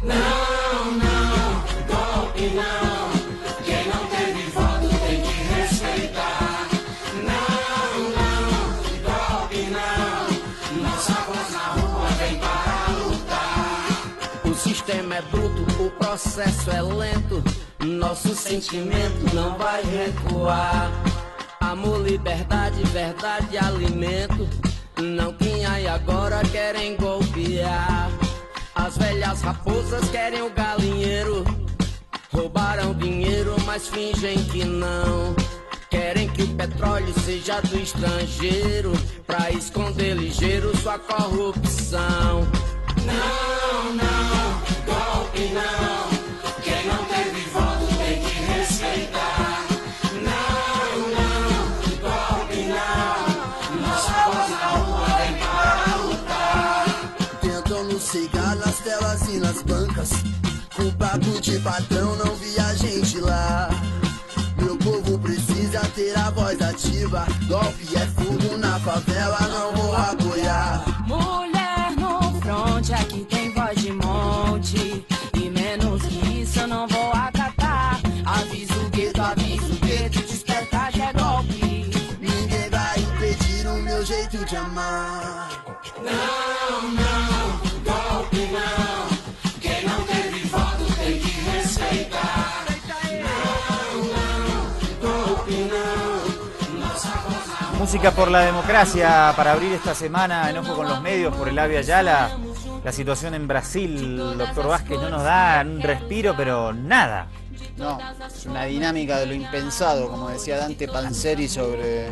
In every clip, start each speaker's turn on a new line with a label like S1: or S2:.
S1: Não, não, golpe não. Quem não teve voto tem que respeitar. Não, não, golpe não. Nossa voz na rua vem para lutar. O sistema é bruto, o processo é lento. Nosso sentimento não vai recuar. Amor, liberdade, verdade, alimento. Não tinha e agora querem golpear. As velhas raposas querem o galinheiro. Roubaram dinheiro, mas fingem que não. Querem que o petróleo seja do estrangeiro, pra esconder ligeiro sua corrupção. Não, não, golpe não. Quem não teve voto tem que respeitar. Não, não, golpe não. Nossa voz na rua vem para lutar.
S2: Tentam nos cegar nas telas e nas bancas. Com papo de patrão não vi a gente lá. Meu povo precisa ter a voz ativa. Golpe é fogo na favela, não vou apoiar.
S3: Mulher no fronte, aqui tem voz de monte. E menos que isso eu não vou acatar. Aviso o gueto, despertar que é golpe.
S2: Ninguém vai impedir o meu jeito de amar.
S1: Não, não, golpe não. Quem não teve voto tem que respeitar. Não, não, golpe não. Nossa voz na rua.
S4: Música por la democracia para abrir esta semana en Ojo con los Medios por el Ave Ayala. La situación en Brasil, doctor Vázquez, no nos da un respiro, pero nada.
S5: No, es una dinámica de lo impensado, como decía Dante Panzeri sobre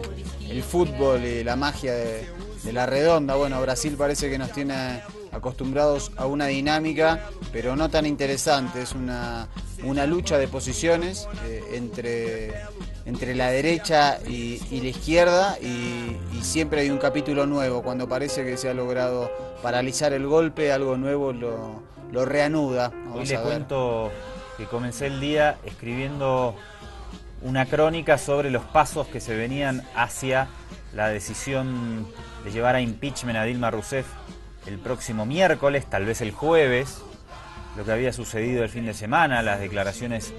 S5: el fútbol y la magia de la redonda. Bueno, Brasil parece que nos tiene acostumbrados a una dinámica, pero no tan interesante. Es una lucha de posiciones entre la derecha y la izquierda, y siempre hay un capítulo nuevo. Cuando parece que se ha logrado paralizar el golpe, algo nuevo lo reanuda.
S4: Hoy le cuento que comencé el día escribiendo una crónica sobre los pasos que se venían hacia la decisión de llevar a impeachment a Dilma Rousseff el próximo miércoles, tal vez el jueves. Lo que había sucedido el fin de semana, las declaraciones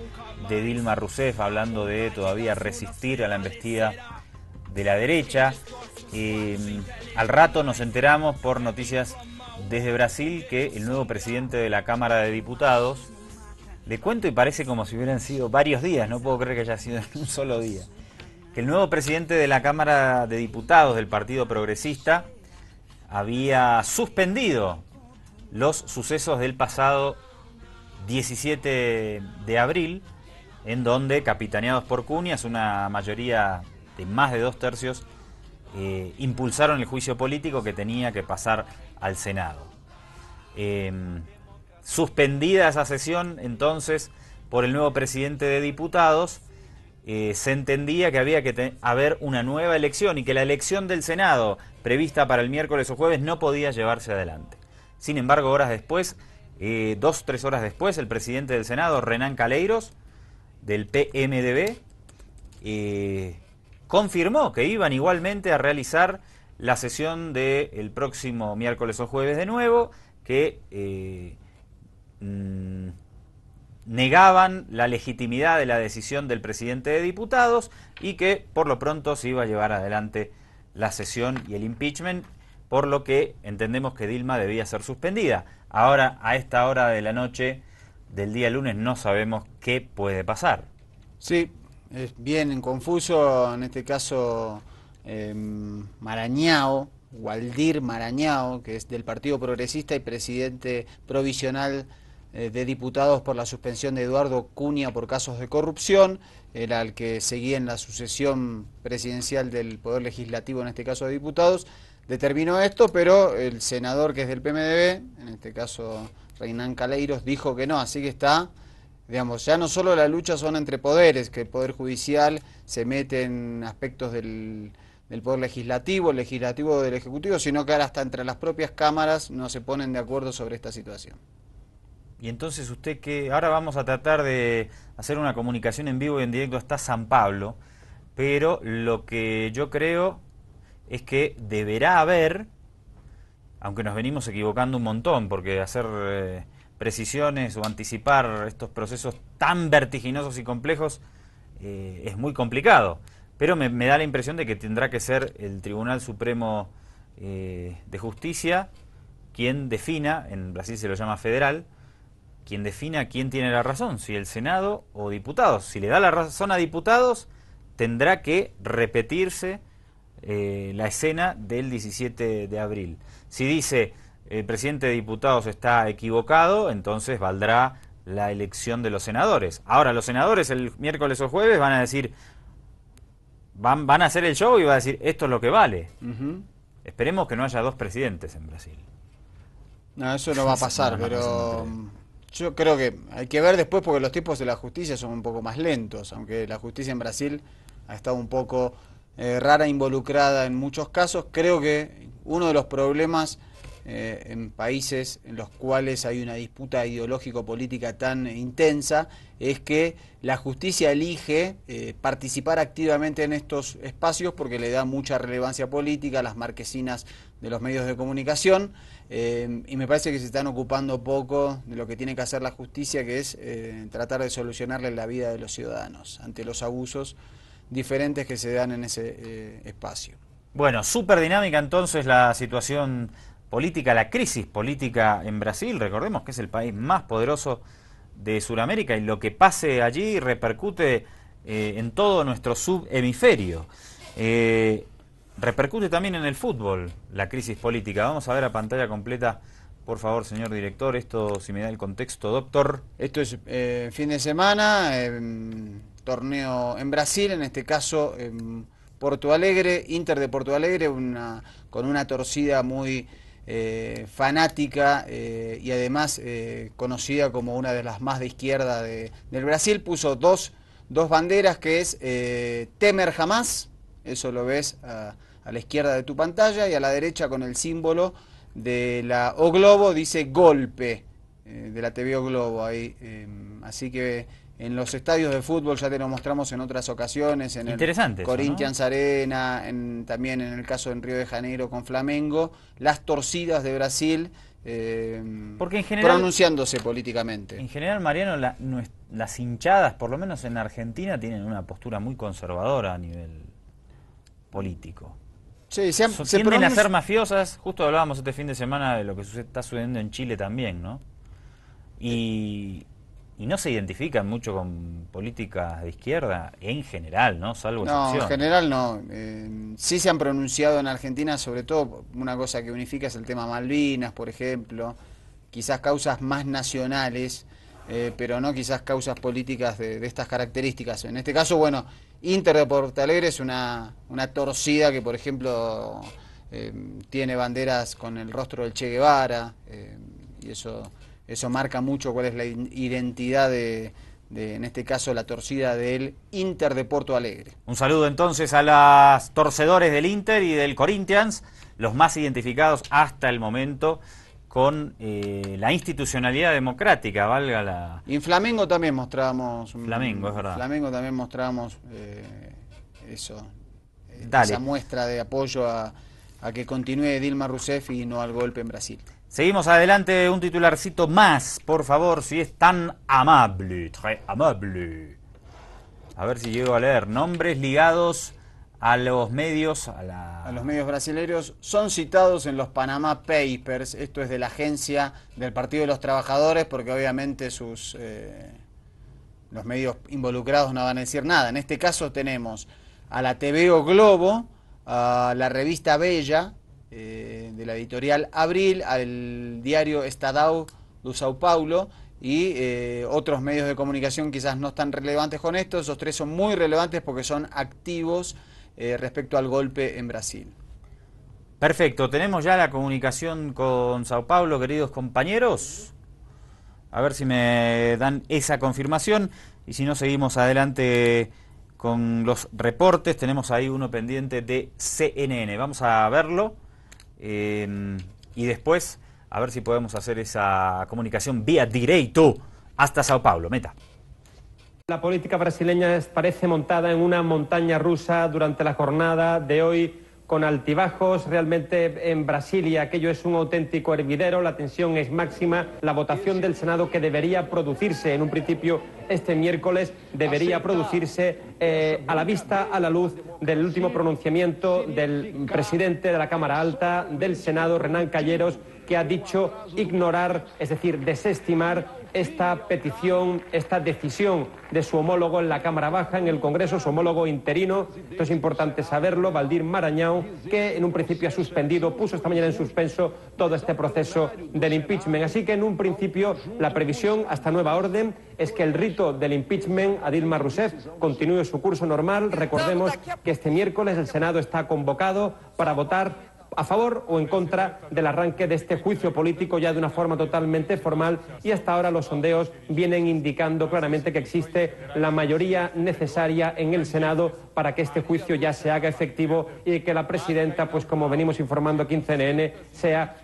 S4: de Dilma Rousseff hablando de todavía resistir a la embestida de la derecha. Al rato nos enteramos por noticias desde Brasil que el nuevo presidente de la Cámara de Diputados, le cuento y parece como si hubieran sido varios días, no puedo creer que haya sido en un solo día, que el nuevo presidente de la Cámara de Diputados del Partido Progresista había suspendido los sucesos del pasado 17 de abril, en donde, capitaneados por Cuñas, una mayoría de más de 2/3 impulsaron el juicio político que tenía que pasar al Senado. Suspendida esa sesión, entonces, por el nuevo presidente de Diputados, se entendía que había que haber una nueva elección y que la elección del Senado, prevista para el miércoles o jueves, no podía llevarse adelante. Sin embargo, horas después, 2-3 horas después, el presidente del Senado, Renan Calheiros, del PMDB, confirmó que iban igualmente a realizar la sesión del próximo miércoles o jueves de nuevo, que negaban la legitimidad de la decisión del presidente de Diputados y que por lo pronto se iba a llevar adelante la sesión y el impeachment, por lo que entendemos que Dilma debía ser suspendida. Ahora, a esta hora de la noche del día lunes, no sabemos qué puede pasar.
S5: Sí, es bien confuso, en este caso Maranhão, Waldir Maranhão, que es del Partido Progresista y presidente provisional de diputados por la suspensión de Eduardo Cunha por casos de corrupción, era el que seguía en la sucesión presidencial del Poder Legislativo, en este caso de diputados, determinó esto, pero el senador que es del PMDB, en este caso Renan Calheiros, dijo que no, así que está, digamos, ya no solo la lucha son entre poderes, que el Poder Judicial se mete en aspectos del Poder Legislativo, el Legislativo del Ejecutivo, sino que ahora hasta entre las propias cámaras no se ponen de acuerdo sobre esta situación.
S4: Y entonces usted que ahora vamos a tratar de hacer una comunicación en vivo y en directo hasta San Pablo, pero lo que yo creo es que deberá haber aunque nos venimos equivocando un montón, porque hacer precisiones o anticipar estos procesos tan vertiginosos y complejos es muy complicado. Pero me da la impresión de que tendrá que ser el Tribunal Supremo de Justicia quien defina, en Brasil se lo llama federal, quien defina quién tiene la razón, si el Senado o diputados. Si le da la razón a diputados, tendrá que repetirse la escena del 17 de abril. Si dice el presidente de diputados está equivocado, entonces valdrá la elección de los senadores. Ahora, los senadores el miércoles o jueves van a decir, van a hacer el show y van a decir, esto es lo que vale. Esperemos que no haya dos presidentes en Brasil.
S5: No, eso no va a pasar, pero yo creo que hay que ver después, porque los tiempos de la justicia son un poco más lentos, aunque la justicia en Brasil ha estado un poco rara, involucrada en muchos casos. Creo que uno de los problemas en países en los cuales hay una disputa ideológico-política tan intensa es que la justicia elige participar activamente en estos espacios porque le da mucha relevancia política a las marquesinas de los medios de comunicación, y me parece que se están ocupando poco de lo que tiene que hacer la justicia, que es tratar de solucionarle la vida de los ciudadanos ante los abusos diferentes que se dan en ese espacio.
S4: Bueno, súper dinámica entonces la situación política, la crisis política en Brasil. Recordemos que es el país más poderoso de Sudamérica y lo que pase allí repercute en todo nuestro subhemisferio. Repercute también en el fútbol la crisis política. Vamos a ver a pantalla completa, por favor, señor director, esto si me da el contexto, doctor.
S5: Esto es fin de semana, torneo en Brasil, en este caso Porto Alegre, Inter de Porto Alegre, con una torcida muy fanática y además conocida como una de las más de izquierda del Brasil. Puso dos banderas, que es Temer Jamás, eso lo ves a la izquierda de tu pantalla, y a la derecha con el símbolo de la O Globo dice golpe, de la TV O Globo ahí. Así que en los estadios de fútbol ya te lo mostramos en otras ocasiones, en el Corinthians, ¿no? Arena, también en el caso en Río de Janeiro con Flamengo, las torcidas de Brasil
S4: porque en general,
S5: pronunciándose políticamente.
S4: En general, Mariano, las hinchadas, por lo menos en Argentina, tienen una postura muy conservadora a nivel político.
S5: Sí,
S4: tienden a ser mafiosas. Justo hablábamos este fin de semana de lo que está sucediendo en Chile también, ¿no? Y no se identifican mucho con políticas de izquierda en general, ¿no? Salvo excepción.
S5: No, en general no. Sí se han pronunciado en Argentina, sobre todo una cosa que unifica es el tema Malvinas, por ejemplo, quizás causas más nacionales, pero no quizás causas políticas de estas características. En este caso, bueno, Inter de Porto Alegre es una torcida que, por ejemplo, tiene banderas con el rostro del Che Guevara, y eso marca mucho cuál es la identidad de, en este caso, la torcida del Inter de Porto Alegre.
S4: Un saludo entonces a los torcedores del Inter y del Corinthians, los más identificados hasta el momento con la institucionalidad democrática, valga la...
S5: Y en Flamengo también mostrábamos...
S4: Flamengo, es verdad.
S5: Flamengo también mostrábamos esa muestra de apoyo a que continúe Dilma Rousseff y no al golpe en Brasil.
S4: Seguimos adelante, un titularcito más, por favor, si es tan amable, très amable. A ver si llego a leer. Nombres ligados a los medios, a
S5: los medios brasileños son citados en los Panama Papers. Esto es de la agencia del Partido de los Trabajadores, porque obviamente los medios involucrados no van a decir nada. En este caso tenemos a la TV O Globo, a la revista Bella, de la editorial Abril, al diario Estadão do São Paulo y otros medios de comunicación quizás no tan relevantes con esto. Esos tres son muy relevantes porque son activos respecto al golpe en Brasil.
S4: Perfecto, tenemos ya la comunicación con Sao Paulo, queridos compañeros. A ver si me dan esa confirmación y si no seguimos adelante con los reportes. Tenemos ahí uno pendiente de CNN, vamos a verlo. Y después a ver si podemos hacer esa comunicación vía directo hasta Sao Paulo. Meta.
S6: La política brasileña parece montada en una montaña rusa durante la jornada de hoy con altibajos. Realmente en Brasilia aquello es un auténtico hervidero, la tensión es máxima. La votación del Senado, que debería producirse en un principio este miércoles, debería producirse a la vista, a la luz del último pronunciamiento del presidente de la Cámara Alta del Senado, Hernán Calleros, que ha dicho ignorar, es decir, desestimar esta petición, esta decisión de su homólogo en la Cámara Baja, en el Congreso, su homólogo interino. Esto es importante saberlo, Valdir Marañao, que en un principio ha suspendido, puso esta mañana en suspenso todo este proceso del impeachment. Así que en un principio la previsión, hasta nueva orden, es que el rito del impeachment a Dilma Rousseff continúe su curso normal. Recordemos que este miércoles el Senado está convocado para votar a favor o en contra del arranque de este juicio político ya de una forma totalmente formal, y hasta ahora los sondeos vienen indicando claramente que existe la mayoría necesaria en el Senado para que este juicio ya se haga efectivo y que la presidenta, pues como venimos informando aquí en CNN, sea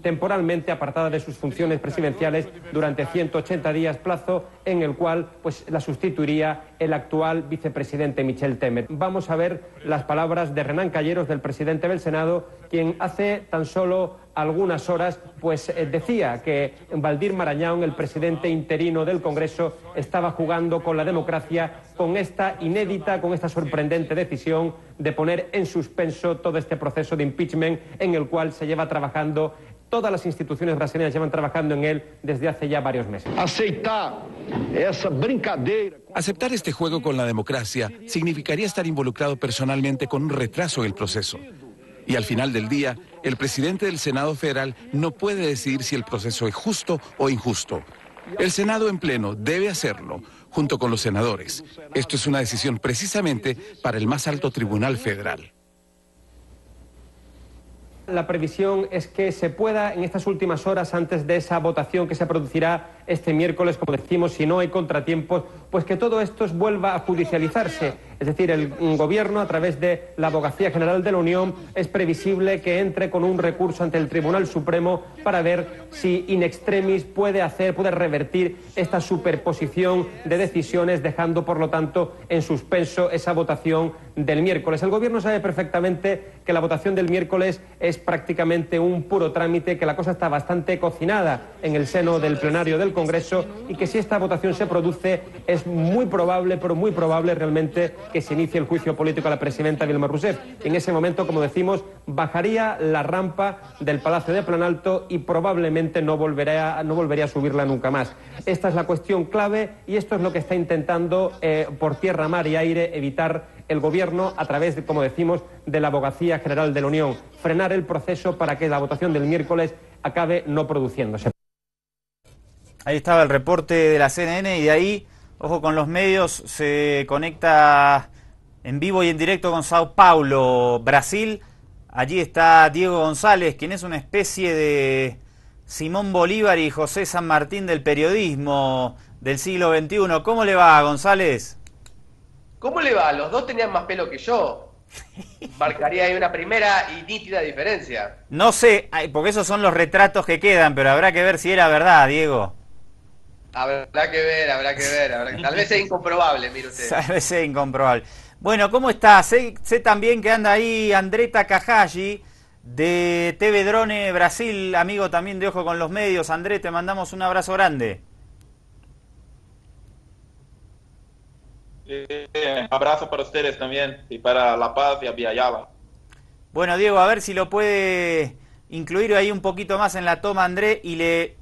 S6: temporalmente apartada de sus funciones presidenciales durante 180 días, plazo en el cual pues la sustituiría el actual vicepresidente Michel Temer. Vamos a ver las palabras de Hernán Calleros, del presidente del Senado, quien hace tan solo algunas horas pues decía que Valdir Marañao, el presidente interino del Congreso, estaba jugando con la democracia con esta inédita, con esta sorprendente decisión de poner en suspenso todo este proceso de impeachment en el cual se lleva trabajando. Todas las instituciones brasileñas llevan trabajando en él desde hace ya varios meses.
S7: Aceptar este juego con la democracia significaría estar involucrado personalmente con un retraso en el proceso. Y al final del día, el presidente del Senado Federal no puede decidir si el proceso es justo o injusto. El Senado en pleno debe hacerlo, junto con los senadores. Esto es una decisión precisamente para el más alto tribunal federal.
S6: La previsión es que se pueda, en estas últimas horas, antes de esa votación que se producirá este miércoles, como decimos, si no hay contratiempos, pues que todo esto vuelva a judicializarse. Es decir, el gobierno, a través de la Abogacía General de la Unión, es previsible que entre con un recurso ante el Tribunal Supremo para ver si in extremis puede revertir esta superposición de decisiones, dejando, por lo tanto, en suspenso esa votación del miércoles. El gobierno sabe perfectamente que la votación del miércoles es prácticamente un puro trámite, que la cosa está bastante cocinada en el seno del plenario del Congreso, y que si esta votación se produce es muy probable, pero muy probable realmente, que se inicie el juicio político a la presidenta Dilma Rousseff. En ese momento, como decimos, bajaría la rampa del Palacio de Planalto y probablemente no volvería a subirla nunca más. Esta es la cuestión clave y esto es lo que está intentando por tierra, mar y aire evitar el gobierno a través, como decimos, de la Abogacía General de la Unión. Frenar el proceso para que la votación del miércoles acabe no produciéndose.
S4: Ahí estaba el reporte de la CNN y de ahí, ojo con los medios, se conecta en vivo y en directo con Sao Paulo, Brasil. Allí está Diego González, quien es una especie de Simón Bolívar y José San Martín del periodismo del siglo XXI. ¿Cómo le va, González?
S8: ¿Cómo le va? Los dos tenían más pelo que yo. Marcaría ahí una primera y nítida diferencia.
S4: No sé, porque esos son los retratos que quedan, pero habrá que ver si era verdad, Diego.
S8: Habrá que ver. Tal vez sea incomprobable, mire usted.
S4: Tal vez sea incomprobable. Bueno, ¿cómo está? Sé también que anda ahí André Takahashi de TV Drone Brasil, amigo también de Ojo con los Medios. André, te mandamos un abrazo grande.
S9: Abrazo para ustedes también y para La Paz y a Villayaba.
S4: Bueno, Diego, a ver si lo puede incluir ahí un poquito más en la toma, André, y le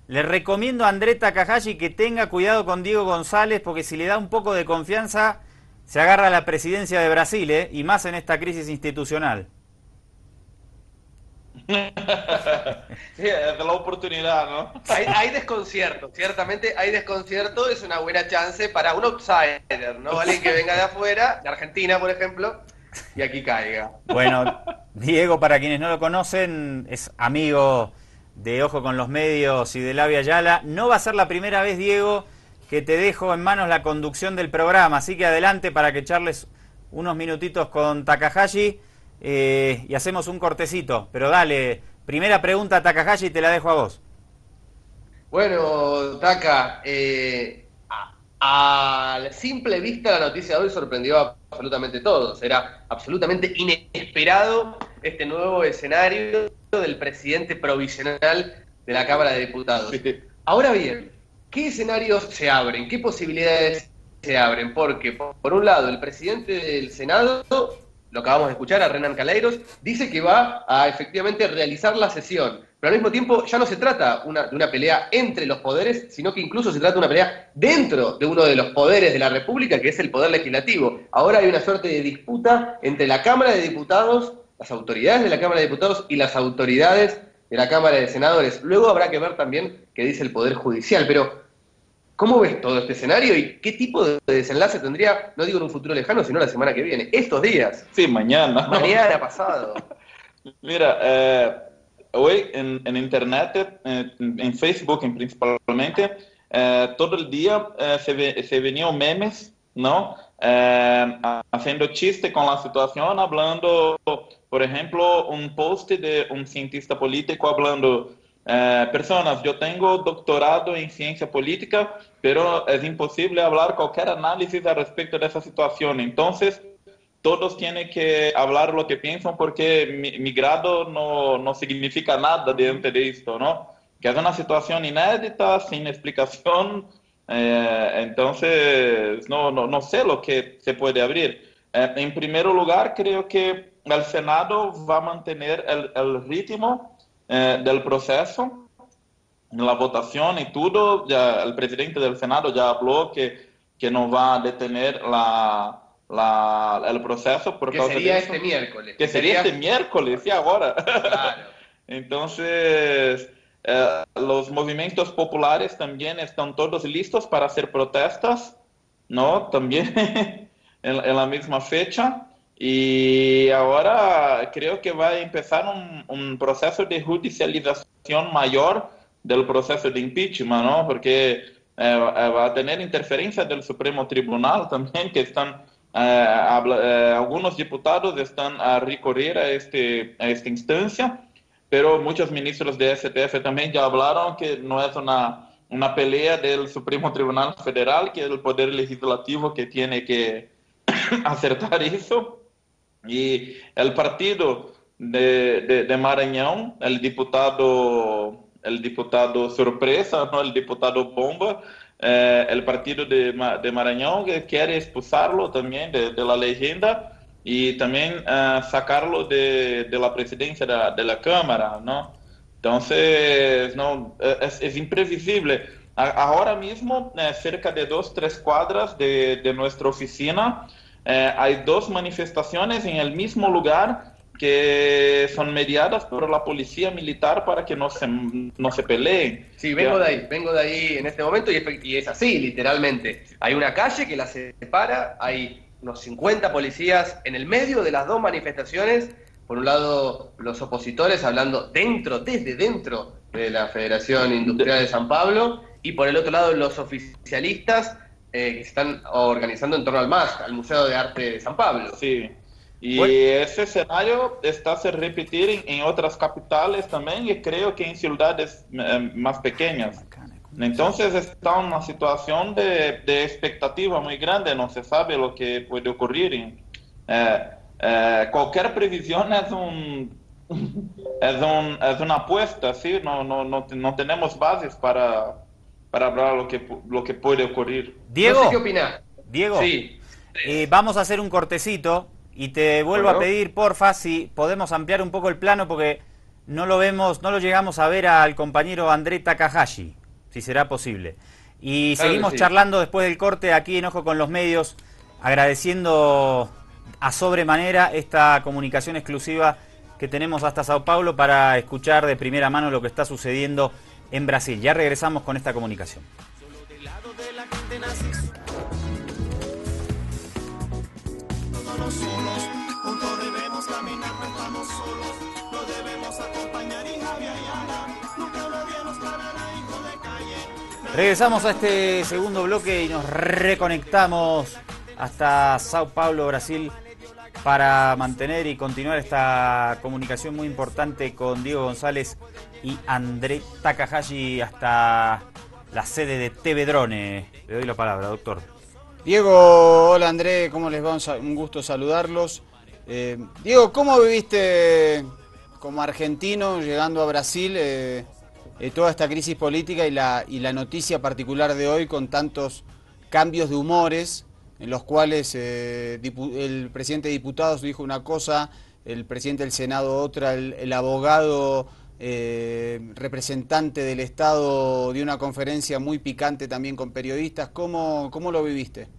S4: recomiendo a André Takahashi que tenga cuidado con Diego González, porque si le da un poco de confianza se agarra a la presidencia de Brasil, y más en esta crisis institucional.
S9: Sí, es la oportunidad, ¿no?
S8: Hay desconcierto, ciertamente hay desconcierto, es una buena chance para un outsider, ¿no? Alguien que venga de afuera, de Argentina, por ejemplo, y aquí caiga.
S4: Bueno, Diego, para quienes no lo conocen, es amigo de Ojo con los Medios y de Labia Ayala. No va a ser la primera vez, Diego, que te dejo en manos la conducción del programa, así que adelante para que charles unos minutitos con Takahashi. Y hacemos un cortecito, pero dale, primera pregunta a Takahashi, te la dejo a vos.
S8: Bueno, Taka, a simple vista la noticia de hoy sorprendió a absolutamente todos. Era absolutamente inesperado este nuevo escenario del presidente provisional de la Cámara de Diputados. Ahora bien, ¿qué escenarios se abren? ¿Qué posibilidades se abren? Porque, por un lado, el presidente del Senado, lo acabamos de escuchar, a Renan Calheiros, dice que va a efectivamente realizar la sesión. Pero al mismo tiempo ya no se trata de una pelea entre los poderes, sino que incluso se trata de una pelea dentro de uno de los poderes de la República, que es el poder legislativo. Ahora hay una suerte de disputa entre la Cámara de Diputados, las autoridades de la Cámara de Diputados y las autoridades de la Cámara de Senadores. Luego habrá que ver también qué dice el Poder Judicial. Pero, ¿cómo ves todo este escenario y qué tipo de desenlace tendría, no digo en un futuro lejano, sino la semana que viene, estos días?
S9: Sí, mañana.
S8: Mañana, pasado.
S9: Mira, hoy en Internet, en Facebook principalmente, todo el día se venían memes, ¿no? Haciendo chiste con la situación, hablando, por ejemplo, un post de un cientista político hablando, personas, yo tengo doctorado en ciencia política, pero es imposible hablar cualquier análisis al respecto de esa situación. Entonces, todos tienen que hablar lo que piensan porque mi grado no significa nada diante de esto, ¿no? Que es una situación inédita, sin explicación. Entonces, no sé lo que se puede abrir. En primer lugar, creo que el Senado va a mantener el ritmo del proceso, la votación y todo. Ya, el presidente del Senado ya habló que no va a detener el proceso por causa
S8: sería
S9: de eso.
S8: este miércoles.
S9: Que sería este miércoles, sí, ahora.
S8: Claro.
S9: Entonces, los movimientos populares también están todos listos para hacer protestas, ¿no? También en la misma fecha. Y ahora creo que va a empezar un proceso de judicialización mayor del proceso de impeachment, ¿no? Porque va a tener interferencia del Supremo Tribunal también, que están... algunos diputados están a recurrir a esta instancia, pero muchos ministros de STF también ya hablaron que no es una pelea del Supremo Tribunal Federal, que es el Poder Legislativo que tiene que acertar eso. Y el partido de Maranhão, el diputado sorpresa, ¿no? El diputado bomba, el partido de Maranhão que quiere expulsarlo también de la legenda y también sacarlo de la presidencia de la Cámara, ¿no? Entonces, no, es imprevisible. Ahora mismo, cerca de 2-3 cuadras de nuestra oficina, hay 2 manifestaciones en el mismo lugar que son mediadas por la policía militar para que no se peleen.
S8: Sí, vengo de ahí en este momento y es así, literalmente. Hay una calle que la separa, hay unos 50 policías en el medio de las 2 manifestaciones. Por un lado, los opositores hablando desde dentro de la Federación Industrial de San Pablo, y por el otro lado, los oficialistas que se están organizando en torno al MAST, al Museo de Arte de San Pablo.
S9: Sí. Y
S8: bueno,
S9: ese escenario está a repetir en otras capitales también, y creo que en ciudades más pequeñas. Entonces está en una situación de expectativa muy grande, no se sabe lo que puede ocurrir. Cualquier previsión es una apuesta, ¿sí? No tenemos bases para hablar lo que puede ocurrir.
S4: Diego,
S8: no sé qué opinás.
S4: Diego,
S8: sí.
S4: Vamos a hacer un cortecito y te vuelvo a pedir, porfa, si podemos ampliar un poco el plano porque no lo llegamos a ver al compañero André Takahashi, si será posible. Y
S8: claro,
S4: seguimos charlando después del corte aquí en Ojo con los Medios, agradeciendo a sobremanera esta comunicación exclusiva que tenemos hasta Sao Paulo para escuchar de primera mano lo que está sucediendo en Brasil. Ya regresamos con esta comunicación. Regresamos a este segundo bloque y nos reconectamos hasta Sao Paulo, Brasil, para mantener y continuar esta comunicación muy importante con Diego González y André Takahashi hasta la sede de TV Drone. Le doy la palabra, doctor.
S5: Diego, hola André, ¿cómo les va? Un gusto saludarlos. Diego, ¿cómo viviste como argentino llegando a Brasil toda esta crisis política y la noticia particular de hoy con tantos cambios de humores en los cuales el presidente de diputados dijo una cosa, el presidente del Senado otra, el abogado representante del Estado dio una conferencia muy picante también con periodistas? ¿Cómo lo viviste?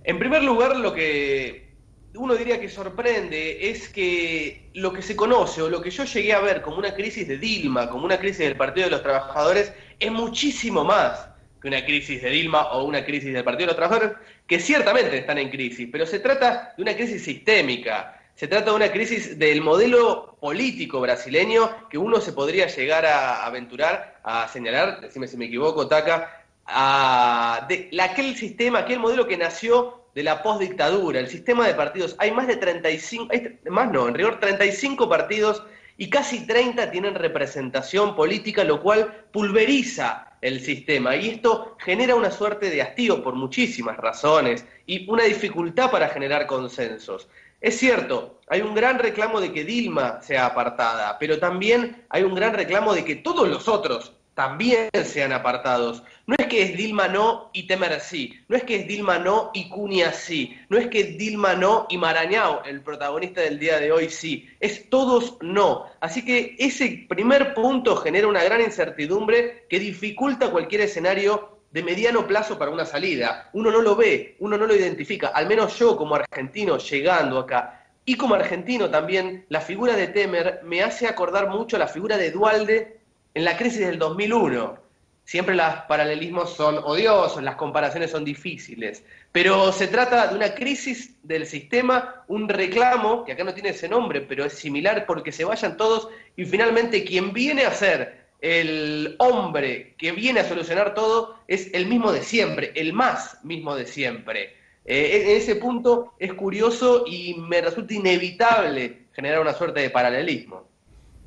S8: En primer lugar, lo que uno diría que sorprende es que lo que se conoce o lo que yo llegué a ver como una crisis de Dilma, como una crisis del Partido de los Trabajadores, es muchísimo más que una crisis de Dilma o una crisis del Partido de los Trabajadores, que ciertamente están en crisis, pero se trata de una crisis sistémica, se trata de una crisis del modelo político brasileño que uno se podría llegar a aventurar, a señalar, decime si me equivoco, Taca, aquel sistema, aquel modelo que nació de la postdictadura, el sistema de partidos. Hay más de 35, en rigor 35 partidos y casi 30 tienen representación política, lo cual pulveriza el sistema. Y esto genera una suerte de hastío por muchísimas razones y una dificultad para generar consensos. Es cierto, hay un gran reclamo de que Dilma sea apartada, pero también hay un gran reclamo de que todos los otros también sean apartados. No es que es Dilma no y Temer sí, no es que es Dilma no y Cunha sí, no es que es Dilma no y Maranhão, el protagonista del día de hoy, sí, es todos no. Así que ese primer punto genera una gran incertidumbre que dificulta cualquier escenario de mediano plazo para una salida. Uno no lo ve, uno no lo identifica, al menos yo como argentino llegando acá. Y como argentino también, la figura de Temer me hace acordar mucho a la figura de Duhalde en la crisis del 2001. Siempre los paralelismos son odiosos, las comparaciones son difíciles, pero se trata de una crisis del sistema, un reclamo, que acá no tiene ese nombre, pero es similar porque se vayan todos y finalmente quien viene a ser el hombre que viene a solucionar todo es el mismo de siempre, el más mismo de siempre. En ese punto es curioso y me resulta inevitable generar una suerte de paralelismo.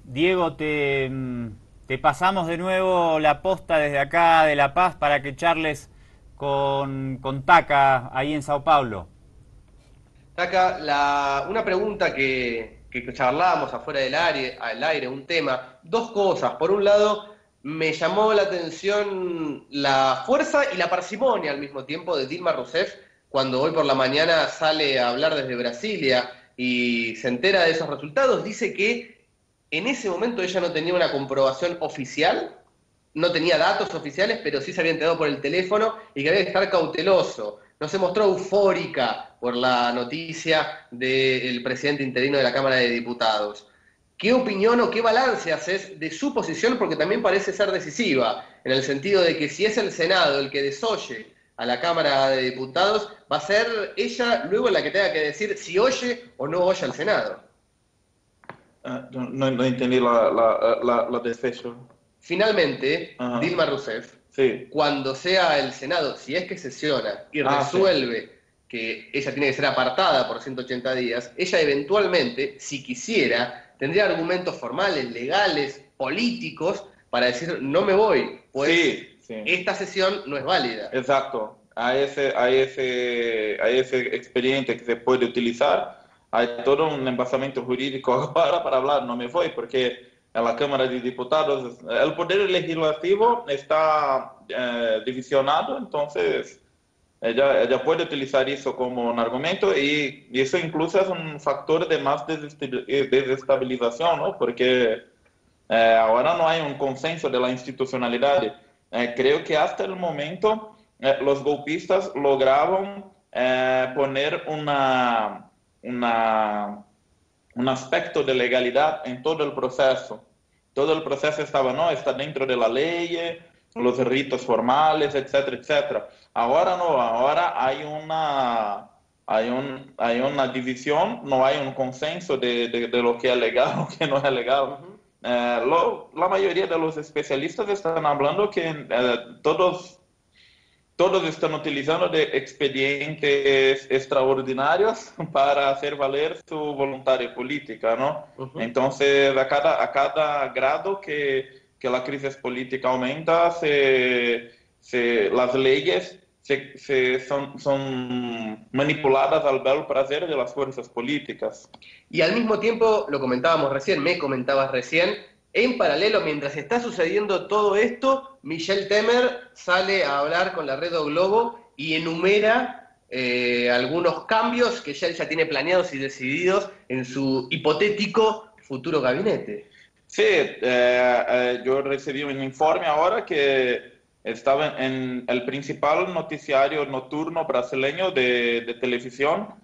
S4: Diego, te pasamos de nuevo la posta desde acá de La Paz para que charles con Taca ahí en Sao Paulo.
S8: Taca, una pregunta que charlábamos afuera al aire, un tema, dos cosas. Por un lado, me llamó la atención la fuerza y la parsimonia al mismo tiempo de Dilma Rousseff cuando hoy por la mañana sale a hablar desde Brasilia y se entera de esos resultados. Dice que en ese momento ella no tenía una comprobación oficial, no tenía datos oficiales, pero sí se había enterado por el teléfono y que había que estar cauteloso. No se mostró eufórica por la noticia del presidente interino de la Cámara de Diputados. ¿Qué opinión o qué balance haces de su posición? Porque también parece ser decisiva, en el sentido de que si es el Senado el que desoye a la Cámara de Diputados, va a ser ella luego la que tenga que decir si oye o no oye al Senado.
S9: No entendí la desfecho.
S8: Finalmente, Dilma Rousseff,
S9: sí,
S8: cuando sea el Senado, si es que sesiona y resuelve que ella tiene que ser apartada por 180 días, ella eventualmente, si quisiera, tendría argumentos formales, legales, políticos, para decir no me voy, pues esta sesión no es válida.
S9: Exacto. Hay ese expediente que se puede utilizar. Hay todo un embasamento jurídico para hablar, no me voy, porque en la Cámara de Diputados el poder legislativo está divisionado, entonces ella puede utilizar eso como un argumento y eso incluso es un factor de más desestabilización, ¿no? Porque ahora no hay un consenso de la institucionalidad. Creo que hasta el momento los golpistas lograban poner un aspecto de legalidad en todo el proceso. Todo el proceso está dentro de la ley, los ritos formales, etcétera, etcétera. Ahora no, ahora hay una división, no hay un consenso de lo que es legal o que no es legal. La mayoría de los especialistas están hablando que todos están utilizando de expedientes extraordinarios para hacer valer su voluntad política, ¿no? Entonces, a cada grado que que la crisis política aumenta, las leyes son manipuladas al bel placer de las fuerzas políticas.
S8: Y al mismo tiempo, lo comentábamos recién, me comentabas recién, en paralelo, mientras está sucediendo todo esto, Michel Temer sale a hablar con la Red O Globo y enumera algunos cambios que ya él ya tiene planeados y decididos en su hipotético futuro gabinete.
S9: Sí, yo recibí un informe ahora que estaba en el principal noticiario nocturno brasileño de televisión.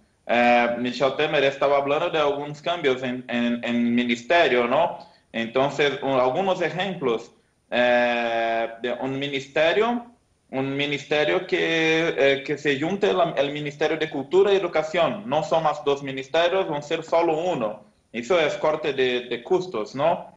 S9: Michel Temer estaba hablando de algunos cambios en ministerio, ¿no? Entonces, algunos ejemplos de un ministerio que se junte el Ministerio de Cultura y Educación. No son más dos ministerios, van a ser solo uno. Eso es corte de costos, ¿no?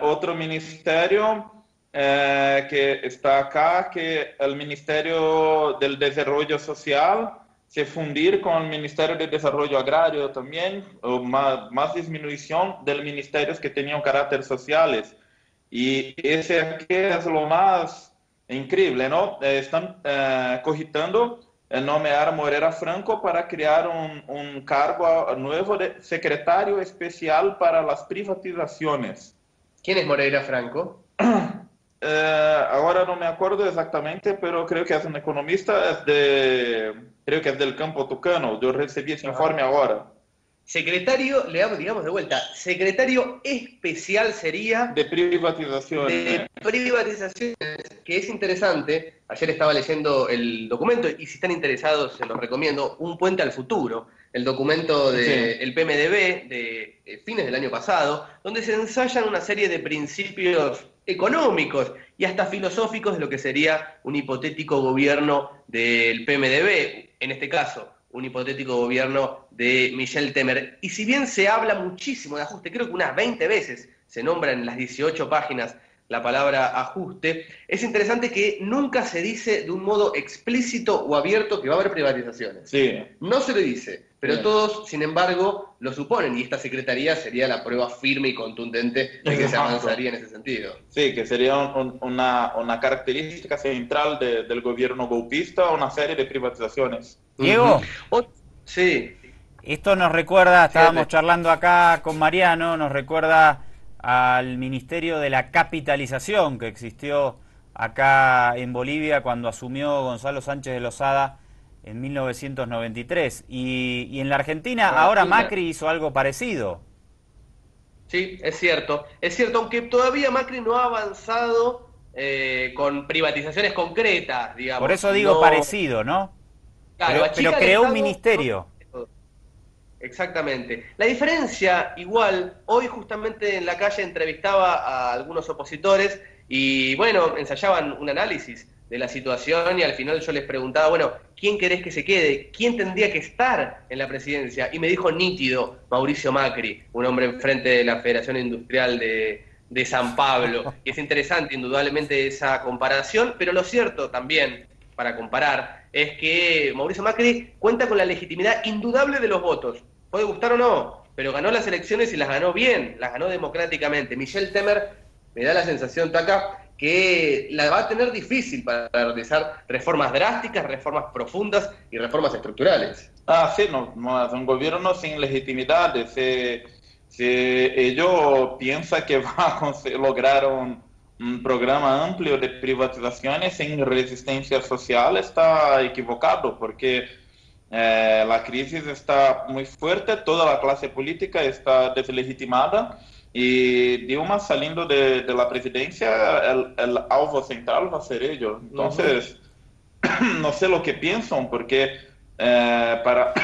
S9: Otro ministerio que está acá, que el Ministerio del Desarrollo Social se fundir con el Ministerio de Desarrollo Agrario también, o más disminución de los ministerios que tenían carácter sociales. Y ese aquí es lo más increíble, ¿no? Están cogitando nomear a Moreira Franco para crear un cargo nuevo de secretario especial para las privatizaciones.
S8: ¿Quién es Moreira Franco?
S9: Ahora no me acuerdo exactamente, pero creo que es un economista, creo que es del campo tucano. Yo recibí ese informe ahora.
S8: Secretario, le damos, digamos de vuelta, secretario especial sería...
S9: De privatizaciones.
S8: De privatizaciones, que es interesante. Ayer estaba leyendo el documento y si están interesados se los recomiendo, Un puente al futuro, el documento del PMDB de fines del año pasado, donde se ensayan una serie de principios económicos y hasta filosóficos de lo que sería un hipotético gobierno del PMDB, en este caso un hipotético gobierno de Michel Temer. Y si bien se habla muchísimo de ajuste, creo que unas 20 veces se nombra en las 18 páginas la palabra ajuste, es interesante que nunca se dice de un modo explícito o abierto que va a haber privatizaciones.
S9: Sí.
S8: No se lo dice, pero todos, sin embargo, lo suponen, y esta secretaría sería la prueba firme y contundente de que se avanzaría en ese sentido.
S9: Sí, que sería una característica central del gobierno golpista, una serie de privatizaciones.
S4: Diego,
S8: sí.
S4: Esto nos recuerda, estábamos charlando acá con Mariano, nos recuerda al Ministerio de la Capitalización que existió acá en Bolivia cuando asumió Gonzalo Sánchez de Lozada en 1993. Y en la Argentina ahora Macri hizo algo parecido.
S8: Sí, es cierto, aunque todavía Macri no ha avanzado con privatizaciones concretas, digamos.
S4: Por eso digo parecido, ¿no?
S8: Claro,
S4: pero creó un ministerio.
S8: Exactamente. La diferencia, igual, hoy justamente en la calle entrevistaba a algunos opositores y, bueno, ensayaban un análisis de la situación y al final yo les preguntaba, bueno, ¿quién querés que se quede? ¿Quién tendría que estar en la presidencia? Y me dijo nítido Mauricio Macri, un hombre enfrente de la Federación Industrial de San Pablo. Y es interesante, indudablemente, esa comparación, pero lo cierto también, para comparar, es que Mauricio Macri cuenta con la legitimidad indudable de los votos. Puede gustar o no, pero ganó las elecciones y las ganó bien, las ganó democráticamente. Michel Temer, me da la sensación, Taca, que la va a tener difícil para realizar reformas drásticas, reformas profundas y reformas estructurales.
S9: Sí, no, es un gobierno sin legitimidad. Si ellos piensan que va a lograr un programa amplio de privatizaciones sin resistencia social, está equivocado, porque la crisis está muy fuerte, toda la clase política está deslegitimada y Dilma saliendo de la presidencia, el alvo central va a ser ellos. Entonces, no sé lo que piensan, porque para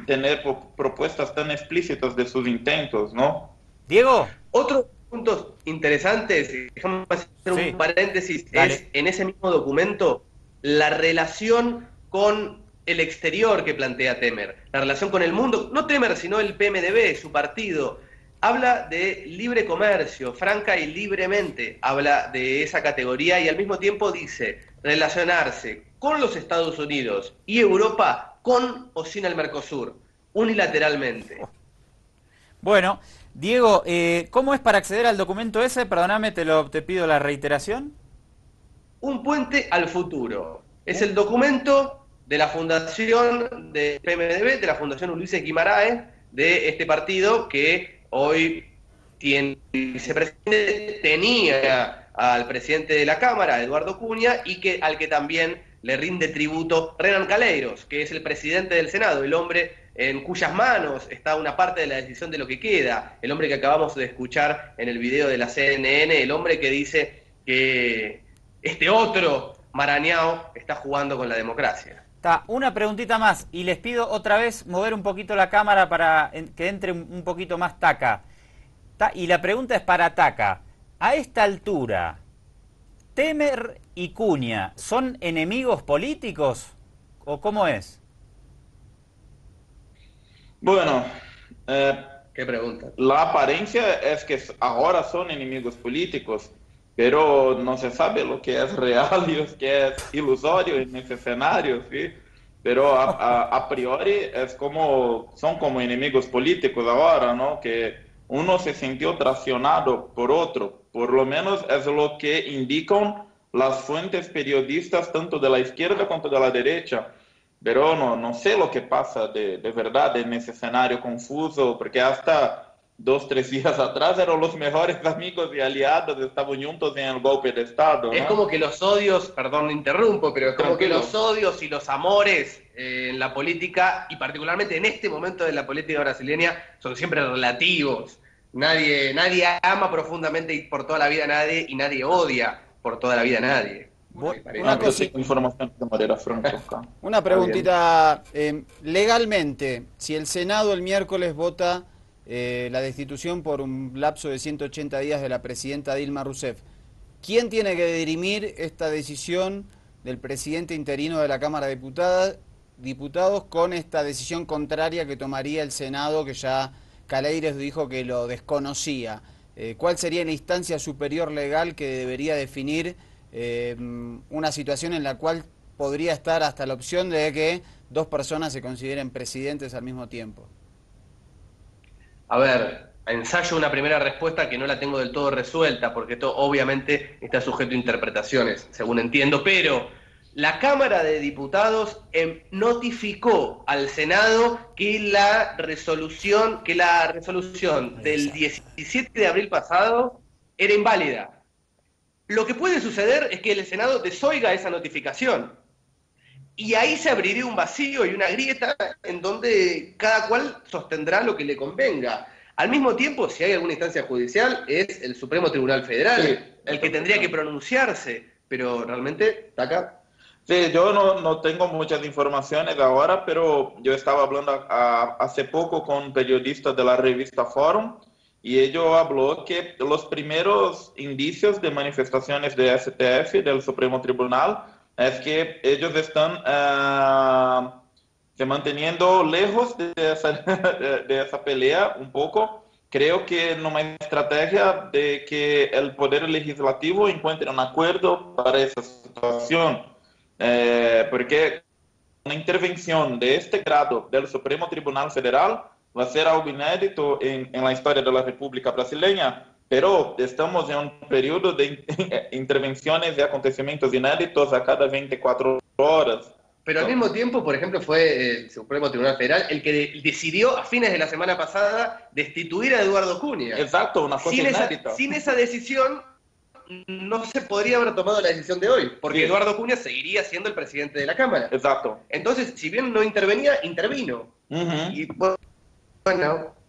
S9: tener propuestas tan explícitas de sus intentos, ¿no?
S4: Diego.
S8: Otros puntos interesantes, déjame hacer un paréntesis, es en ese mismo documento la relación con el exterior que plantea Temer, la relación con el mundo, no Temer, sino el PMDB, su partido. Habla de libre comercio, franca y libremente, habla de esa categoría y al mismo tiempo dice relacionarse con los Estados Unidos y Europa con o sin el Mercosur, unilateralmente.
S4: Bueno, Diego, ¿cómo es para acceder al documento ese? Perdóname, te pido la reiteración.
S8: Un puente al futuro. Es el documento de la fundación de PMDB, de la Fundación Ulises Guimaraes, de este partido que hoy tiene vicepresidente, tenía al presidente de la Cámara, Eduardo Cunha, y al que también le rinde tributo Renan Calheiros, que es el presidente del Senado, el hombre en cuyas manos está una parte de la decisión de lo que queda, el hombre que acabamos de escuchar en el video de la CNN, el hombre que dice que este otro Maranhão está jugando con la democracia.
S4: Una preguntita más, y les pido otra vez mover un poquito la cámara para que entre un poquito más Taca. Y la pregunta es para Taca. A esta altura, ¿Temer y Cunha son enemigos políticos o cómo es?
S9: Bueno,
S8: ¿qué pregunta?
S9: la apariencia es que ahora son enemigos políticos, pero no se sabe lo que es real y lo que es ilusorio en ese escenario, ¿sí? Pero a priori son como enemigos políticos ahora, ¿no? Que uno se sintió traicionado por otro, por lo menos es lo que indican las fuentes periodistas tanto de la izquierda como de la derecha. Pero no sé lo que pasa de verdad en ese escenario confuso, porque hasta 2, 3 días atrás eran los mejores amigos y aliados, estaban juntos en el golpe de Estado, ¿no?
S8: Es como que los odios, perdón, me interrumpo, pero es como que los odios y los amores en la política, y particularmente en este momento de la política brasileña, son siempre relativos. Nadie ama profundamente y por toda la vida a nadie, y nadie odia por toda la vida a nadie.
S5: Una preguntita, legalmente, si el Senado el miércoles vota la destitución por un lapso de 180 días de la presidenta Dilma Rousseff, ¿quién tiene que dirimir esta decisión del presidente interino de la Cámara de Diputados con esta decisión contraria que tomaría el Senado, que ya Calheiros dijo que lo desconocía? ¿Cuál sería la instancia superior legal que debería definir una situación en la cual podría estar hasta la opción de que 2 personas se consideren presidentes al mismo tiempo?
S8: A ver, ensayo una primera respuesta que no la tengo del todo resuelta, porque esto obviamente está sujeto a interpretaciones, según entiendo, pero la Cámara de Diputados notificó al Senado que la resolución del 17 de abril pasado era inválida. Lo que puede suceder es que el Senado desoiga esa notificación. Y ahí se abriría un vacío y una grieta en donde cada cual sostendrá lo que le convenga. Al mismo tiempo, si hay alguna instancia judicial, es el Supremo Tribunal Federal el que tendría que pronunciarse. Pero realmente, Taca.
S9: Sí, yo no tengo muchas informaciones ahora, pero yo estaba hablando hace poco con periodistas de la revista Forum, y ellos habló que los primeros indicios de manifestaciones de STF, del Supremo Tribunal, es que ellos están se manteniendo lejos de esa pelea un poco. Creo que en una estrategia de que el Poder Legislativo encuentre un acuerdo para esa situación, porque una intervención de este grado del Supremo Tribunal Federal va a ser algo inédito en la historia de la República Brasileña, pero estamos en un periodo de intervenciones y acontecimientos inéditos a cada 24 horas.
S8: Pero al mismo tiempo, por ejemplo, fue el Supremo Tribunal Federal el que decidió a fines de la semana pasada destituir a Eduardo Cunha.
S9: Exacto, una cosa inédita.
S8: Sin esa decisión no se podría haber tomado la decisión de hoy, porque Eduardo Cunha seguiría siendo el presidente de la Cámara.
S9: Exacto.
S8: Entonces, si bien no intervenía, intervino. Y bueno...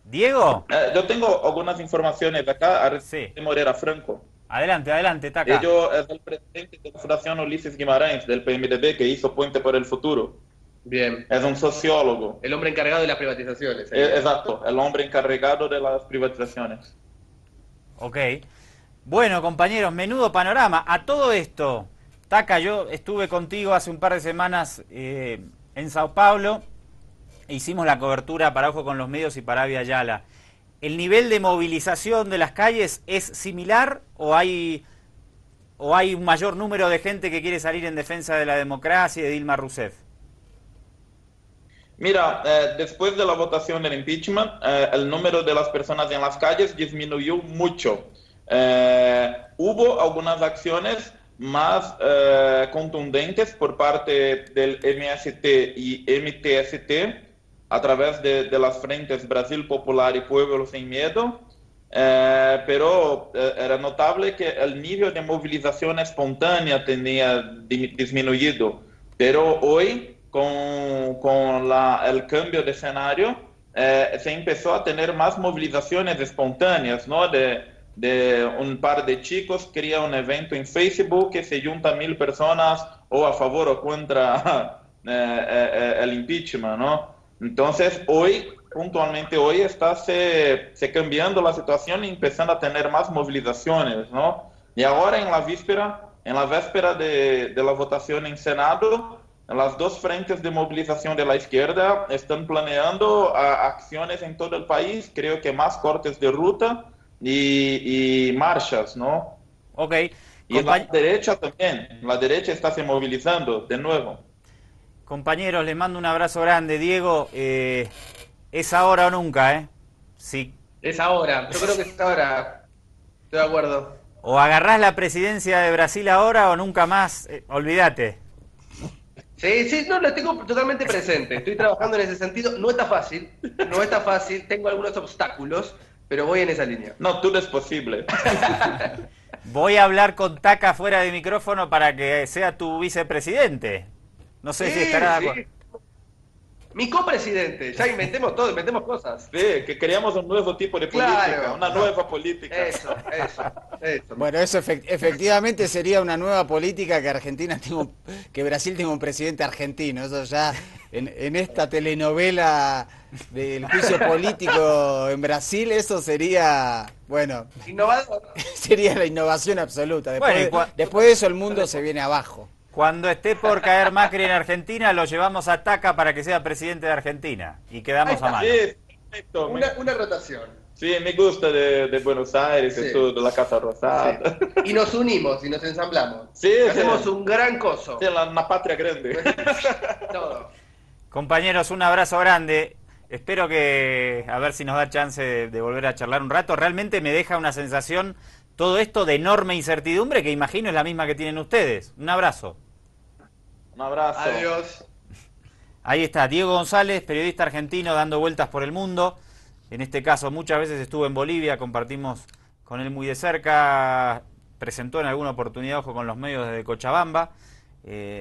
S4: Diego.
S9: Yo tengo algunas informaciones de acá de Moreira Franco.
S4: Adelante, Taca.
S9: Ellos es el presidente de la Fundación Ulises Guimarães, del PMDB, que hizo Puente por el Futuro.
S8: Bien.
S9: Es un sociólogo.
S8: El hombre encargado de las privatizaciones.
S9: Exacto, el hombre encargado de las privatizaciones.
S4: Ok. Bueno, compañeros, menudo panorama. A todo esto, Taca, yo estuve contigo hace un par de semanas en Sao Paulo. Hicimos la cobertura para Ojo con los Medios y para Avia Yala. ¿El nivel de movilización de las calles es similar o hay un mayor número de gente que quiere salir en defensa de la democracia y de Dilma Rousseff?
S9: Mira, después de la votación del impeachment, el número de las personas en las calles disminuyó mucho. Hubo algunas acciones más contundentes por parte del MST y MTST a través de las frentes Brasil Popular y Pueblo Sin Miedo, pero era notable que el nivel de movilización espontánea tenía disminuido. Pero hoy, con el cambio de escenario, se empezó a tener más movilizaciones espontáneas, ¿no? De un par de chicos crea un evento en Facebook que se juntan 1000 personas o a favor o contra el impeachment, ¿no? Entonces hoy, puntualmente hoy, está se cambiando la situación y empezando a tener más movilizaciones, ¿no? Y ahora en la víspera de la votación en Senado, las dos frentes de movilización de la izquierda están planeando acciones en todo el país, creo que más cortes de ruta y marchas, ¿no?
S4: Ok.
S9: Y la derecha también, la derecha está se movilizando de nuevo.
S4: Compañeros, les mando un abrazo grande. Diego, es ahora o nunca, ¿eh? Sí.
S8: Es ahora, yo creo que es ahora. Estoy de acuerdo.
S4: O agarrás la presidencia de Brasil ahora o nunca más, olvídate.
S8: Sí, no, lo tengo totalmente presente. Estoy trabajando en ese sentido. No está fácil, tengo algunos obstáculos, pero voy en esa línea.
S9: No, todo es posible.
S4: Voy a hablar con Taca fuera de micrófono para que sea tu vicepresidente. No sé si estará de acuerdo.
S8: Mi copresidente, ya inventemos todo, inventemos cosas.
S9: Sí, que queríamos un nuevo tipo de política, una nueva política.
S8: Eso.
S5: Bueno, eso efectivamente sería una nueva política que Brasil tenga un presidente argentino. Eso ya en esta telenovela del juicio político en Brasil, eso sería, bueno,
S8: innovador.
S5: Sería la innovación absoluta. Después de eso el mundo se viene abajo.
S4: Cuando esté por caer Macri en Argentina, lo llevamos a Taca para que sea presidente de Argentina. Y quedamos a mano.
S9: Sí, perfecto.
S8: Una rotación.
S9: Sí, me gusta de Buenos Aires, sí. Todo, de la Casa Rosada.
S8: Sí. Y nos unimos y nos ensamblamos.
S9: Sí,
S8: hacemos un gran coso.
S9: Sí, una patria grande.
S8: Todo.
S4: Compañeros, un abrazo grande. Espero que, a ver si nos da chance de volver a charlar un rato. Realmente me deja una sensación... Todo esto de enorme incertidumbre que imagino es la misma que tienen ustedes. Un abrazo.
S9: Un abrazo.
S8: Adiós.
S4: Ahí está, Diego González, periodista argentino dando vueltas por el mundo. En este caso muchas veces estuvo en Bolivia, compartimos con él muy de cerca. Presentó en alguna oportunidad, ojo, con los medios desde Cochabamba.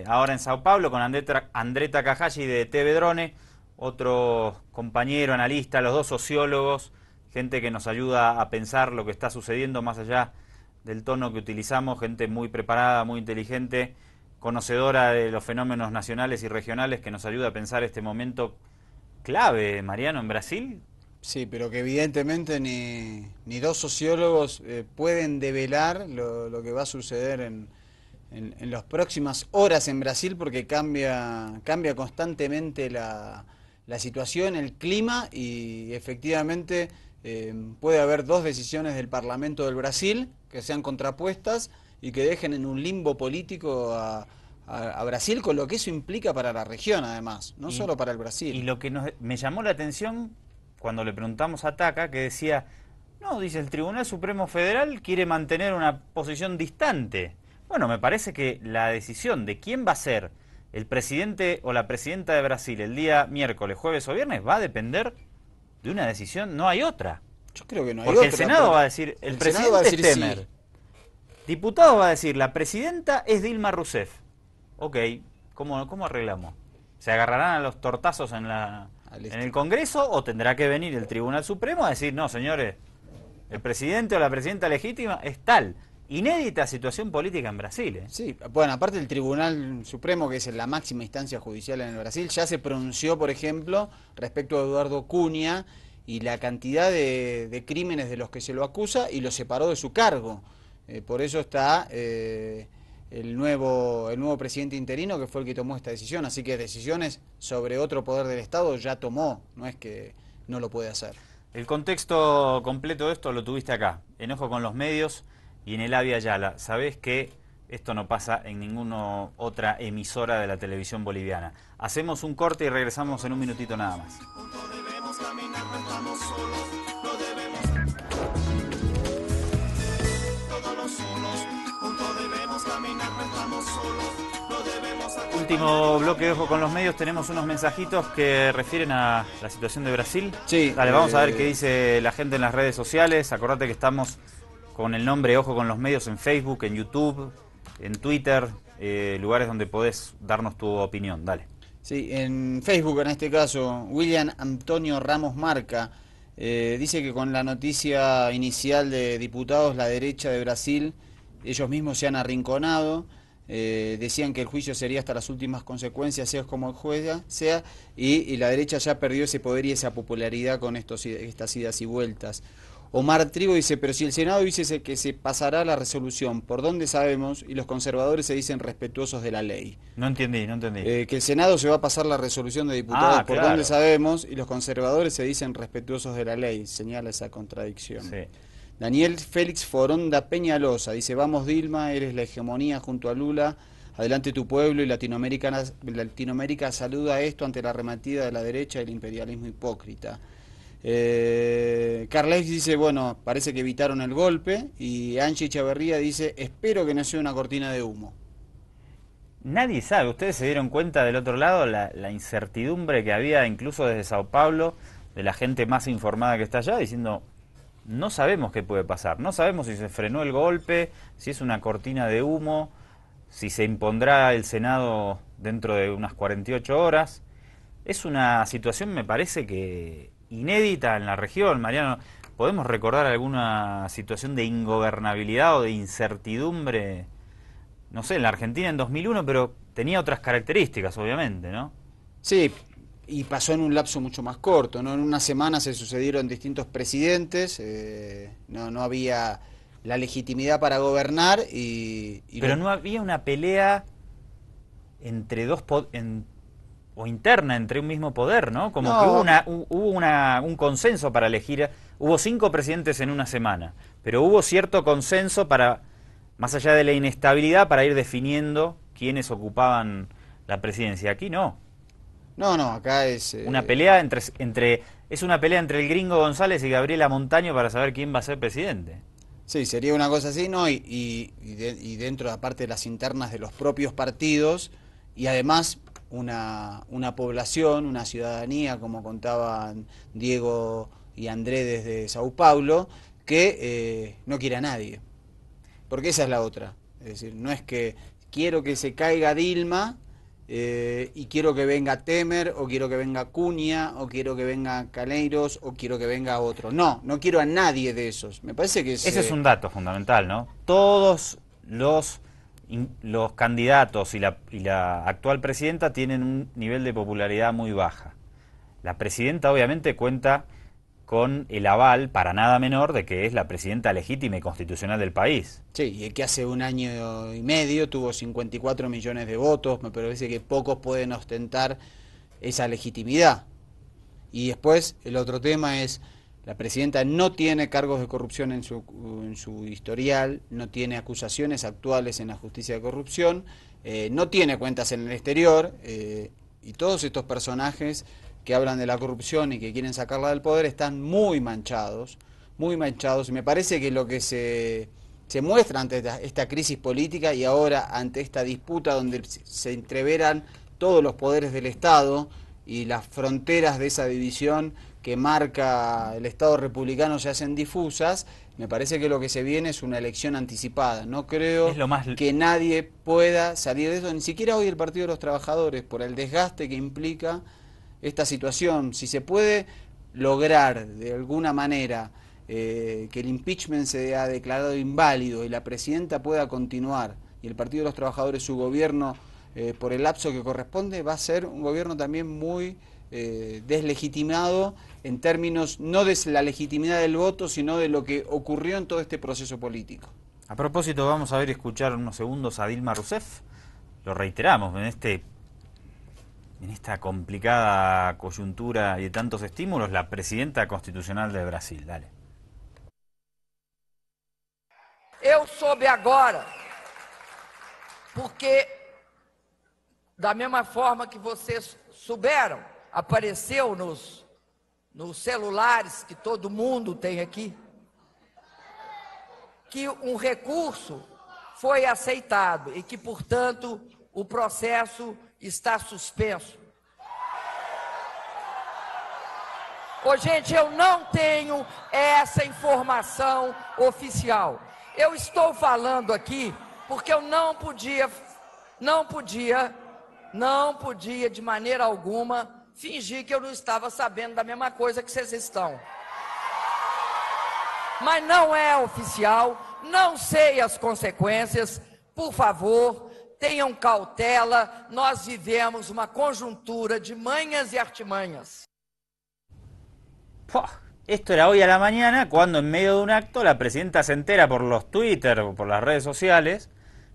S4: Ahora en Sao Paulo con André Takahashi de TV Drone. Otro compañero, analista, los dos sociólogos. Gente que nos ayuda a pensar lo que está sucediendo más allá del tono que utilizamos, gente muy preparada, muy inteligente, conocedora de los fenómenos nacionales y regionales que nos ayuda a pensar este momento clave, Mariano, en Brasil.
S5: Sí, pero que evidentemente ni dos sociólogos pueden develar lo que va a suceder en las próximas horas en Brasil, porque cambia constantemente la situación, el clima, y efectivamente... puede haber dos decisiones del Parlamento del Brasil que sean contrapuestas y que dejen en un limbo político a Brasil, con lo que eso implica para la región, además, no solo para el Brasil.
S4: Y lo que me llamó la atención cuando le preguntamos a Taca, que decía, no, dice, el Tribunal Supremo Federal quiere mantener una posición distante. Bueno, me parece que la decisión de quién va a ser el presidente o la presidenta de Brasil el día miércoles, jueves o viernes va a depender de una decisión, no hay otra.
S5: Yo creo que no hay
S4: porque
S5: otra.
S4: El Senado va a decir, el presidente
S5: va a decir
S4: es Temer.
S5: Sí.
S4: Diputado va a decir, la presidenta es Dilma Rousseff. Ok, ¿cómo arreglamos? ¿Se agarrarán a los tortazos en el Congreso o tendrá que venir el Tribunal Supremo a decir, no, señores, el presidente o la presidenta legítima es tal? Inédita situación política en Brasil, ¿eh?
S5: Sí, bueno, aparte el Tribunal Supremo, que es la máxima instancia judicial en el Brasil, ya se pronunció, por ejemplo, respecto a Eduardo Cunha y la cantidad de crímenes de los que se lo acusa, y lo separó de su cargo. Por eso está el nuevo presidente interino, que fue el que tomó esta decisión. Así que decisiones sobre otro poder del Estado ya tomó, no es que no lo puede hacer.
S4: El contexto completo de esto lo tuviste acá, Enojo con los medios y en el Avia Yala. Sabés que Esto no pasa en ninguna otra emisora de la televisión boliviana. Hacemos un corte y regresamos en un minutito nada más. Último bloque de Ojo con los Medios. Tenemos unos mensajitos que refieren a la situación de Brasil.
S5: Sí.
S4: Dale, vamos a ver qué dice la gente en las redes sociales. Acordate que estamos con el nombre Ojo con los Medios en Facebook, en YouTube, en Twitter, lugares donde podés darnos tu opinión. Dale.
S5: Sí, en Facebook en este caso, William Antonio Ramos Marca dice que con la noticia inicial de diputados, la derecha de Brasil, ellos mismos se han arrinconado. Decían que el juicio sería hasta las últimas consecuencias, sea como el juez sea, y la derecha ya perdió ese poder y esa popularidad con estas idas y vueltas. Omar Trigo dice, pero si el Senado dice que se pasará la resolución, ¿por dónde sabemos? Y los conservadores se dicen respetuosos de la ley.
S4: No entendí.
S5: Que el Senado se va a pasar la resolución de diputados, ¿por dónde sabemos? Y los conservadores se dicen respetuosos de la ley. Señala esa contradicción. Sí. Daniel Félix Foronda Peñalosa dice, vamos Dilma, eres la hegemonía junto a Lula, adelante tu pueblo y Latinoamérica saluda esto ante la arremetida de la derecha y el imperialismo hipócrita. Carles dice, bueno, parece que evitaron el golpe, y Angie Echeverría dice, espero que no sea una cortina de humo.
S4: Nadie sabe, ustedes se dieron cuenta del otro lado la incertidumbre que había incluso desde Sao Paulo, de la gente más informada que está allá, diciendo, no sabemos qué puede pasar, no sabemos si se frenó el golpe, si es una cortina de humo, si se impondrá el Senado dentro de unas 48 horas. Es una situación, me parece que inédita en la región. Mariano, ¿podemos recordar alguna situación de ingobernabilidad o de incertidumbre? No sé, en la Argentina en 2001, pero tenía otras características, obviamente, ¿no?
S5: Sí, y pasó en un lapso mucho más corto, ¿no? En una semana se sucedieron distintos presidentes, no había la legitimidad para gobernar
S4: pero no había una pelea entre dos o interna entre un mismo poder, ¿no? Como que hubo un consenso para elegir. Hubo 5 presidentes en una semana, pero hubo cierto consenso para, más allá de la inestabilidad, para ir definiendo quiénes ocupaban la presidencia. Aquí no.
S5: No, acá es
S4: una pelea es una pelea entre el Gringo González y Gabriela Montaño para saber quién va a ser presidente.
S5: Sí, sería una cosa así, ¿no? Y dentro, aparte de las internas de los propios partidos, y además una población, una ciudadanía, como contaban Diego y André desde Sao Paulo, que no quiere a nadie. Porque esa es la otra. Es decir, no es que quiero que se caiga Dilma y quiero que venga Temer, o quiero que venga Cunha, o quiero que venga Caneiros, o quiero que venga otro. No quiero a nadie de esos. Me parece que
S4: ese es un dato fundamental, ¿no? Todos los candidatos y la actual presidenta tienen un nivel de popularidad muy baja. La presidenta obviamente cuenta con el aval para nada menor de que es la presidenta legítima y constitucional del país.
S5: Sí, y que hace 1 año y medio tuvo 54 millones de votos. Me parece que pocos pueden ostentar esa legitimidad. Y después el otro tema es, la presidenta no tiene cargos de corrupción en su historial, no tiene acusaciones actuales en la justicia de corrupción, no tiene cuentas en el exterior, y todos estos personajes que hablan de la corrupción y que quieren sacarla del poder están muy manchados, y me parece que lo que se muestra ante esta crisis política y ahora ante esta disputa donde se entreveran todos los poderes del Estado y las fronteras de esa división que marca el Estado republicano se hacen difusas, me parece que lo que se viene es una elección anticipada. No creo que nadie pueda salir de eso, ni siquiera hoy el Partido de los Trabajadores, por el desgaste que implica esta situación. Si se puede lograr de alguna manera que el impeachment se ha declarado inválido y la presidenta pueda continuar, y el Partido de los Trabajadores su gobierno por el lapso que corresponde, va a ser un gobierno también muy deslegitimado en términos no de la legitimidad del voto, sino de lo que ocurrió en todo este proceso político.
S4: A propósito, vamos a ver y escuchar unos segundos a Dilma Rousseff. Lo reiteramos, en esta complicada coyuntura y de tantos estímulos, la presidenta constitucional de Brasil. Dale.
S10: Eu soube agora porque, da mesma forma que vocês souberam, apareceu nos celulares que todo mundo tem aqui, que um recurso foi aceitado e que, portanto, o processo está suspenso. Ô, gente, eu não tenho essa informação oficial. Eu estou falando aqui porque eu não podia de maneira alguma fingir que eu não estava sabendo da mesma coisa que vocês estão. Mas não é oficial, não sei as consequências, por favor, tenham cautela, nós vivemos uma conjuntura de manhas y artimañas.
S4: Esto era hoy a la mañana, cuando en medio de un acto la presidenta se entera por los Twitter o por las redes sociales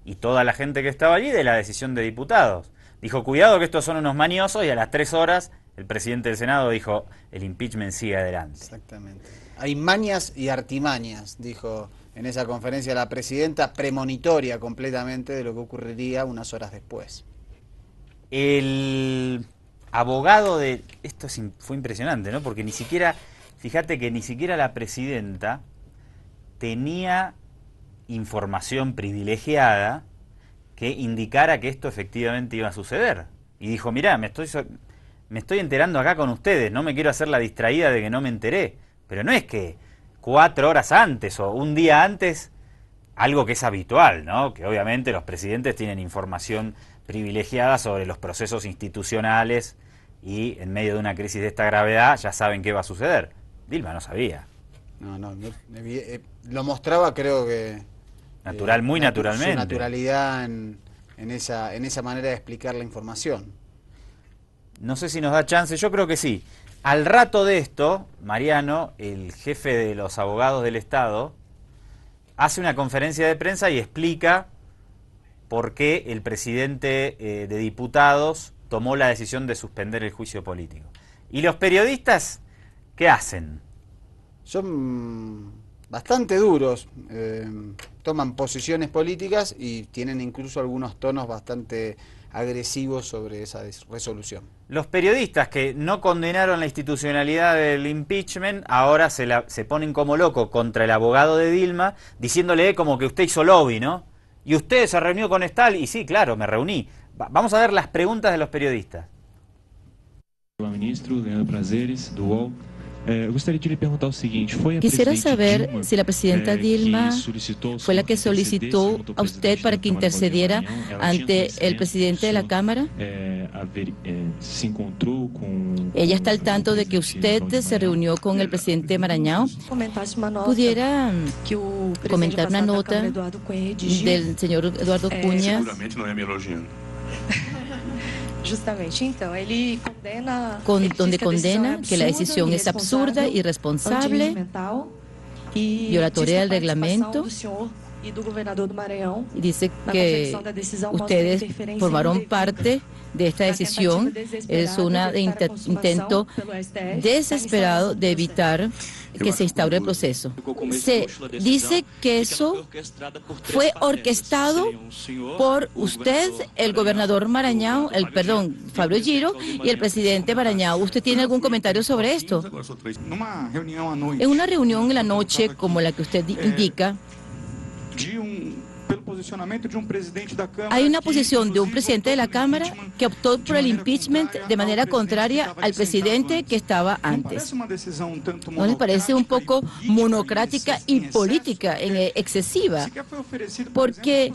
S4: y toda la gente que estaba allí de la decisión de diputados. Dijo, cuidado que estos son unos maniosos, y a las 3 horas el presidente del Senado dijo, el impeachment sigue adelante.
S5: Exactamente. Hay mañas y artimañas, dijo en esa conferencia la presidenta, premonitoria completamente de lo que ocurriría unas horas después.
S4: El abogado de... Esto fue impresionante, ¿no? Porque ni siquiera, fíjate que ni siquiera la presidenta tenía información privilegiada que indicara que esto efectivamente iba a suceder. Y dijo, mirá, me estoy enterando acá con ustedes, no me quiero hacer la distraída de que no me enteré. Pero no es que 4 horas antes o un día antes, algo que es habitual, ¿no? Que obviamente los presidentes tienen información privilegiada sobre los procesos institucionales y en medio de una crisis de esta gravedad ya saben qué va a suceder. Dilma no sabía.
S5: No, lo mostraba, creo que...
S4: Muy naturalmente.
S5: Su naturalidad en esa manera de explicar la información.
S4: No sé si nos da chance, yo creo que sí. Al rato de esto, Mariano, el jefe de los abogados del Estado, hace una conferencia de prensa y explica por qué el presidente de diputados tomó la decisión de suspender el juicio político. ¿Y los periodistas qué hacen?
S5: Son bastante duros, toman posiciones políticas y tienen incluso algunos tonos bastante agresivos sobre esa resolución.
S4: Los periodistas que no condenaron la institucionalidad del impeachment ahora se ponen como locos contra el abogado de Dilma, diciéndole como que usted hizo lobby, ¿no? Y usted se reunió con Stalin, y sí, claro, me reuní. Vamos a ver las preguntas de los periodistas.
S11: Olá, ministro, Leandro Prazeres, do UOL. Gostaria de le preguntar o seguinte, ¿fue
S12: Quisiera saber si la presidenta Dilma fue la que solicitó a usted para que intercediera ante el presidente de la Cámara? ¿Ella está al tanto de que usted se reunió con el presidente Maranhão? ¿Pudiera comentar una nota del señor Eduardo Cunha?
S13: Seguramente não é me elogiando.
S12: Donde condena que la decisión es absurda, irresponsable, violatoria del reglamento, y dice que ustedes formaron parte de esta decisión. Es un intento desesperado de evitar que se instaure el proceso. Se dice que eso fue orquestado por usted, el gobernador Maranhão, Fábio Giro, y el presidente Maranhão. ¿Usted tiene algún comentario sobre esto? En una reunión en la noche como la que usted indica, hay una posición de un presidente de la Cámara que optó por el impeachment de manera contraria al presidente que estaba antes. ¿No les parece un poco monocrática y política excesiva? Porque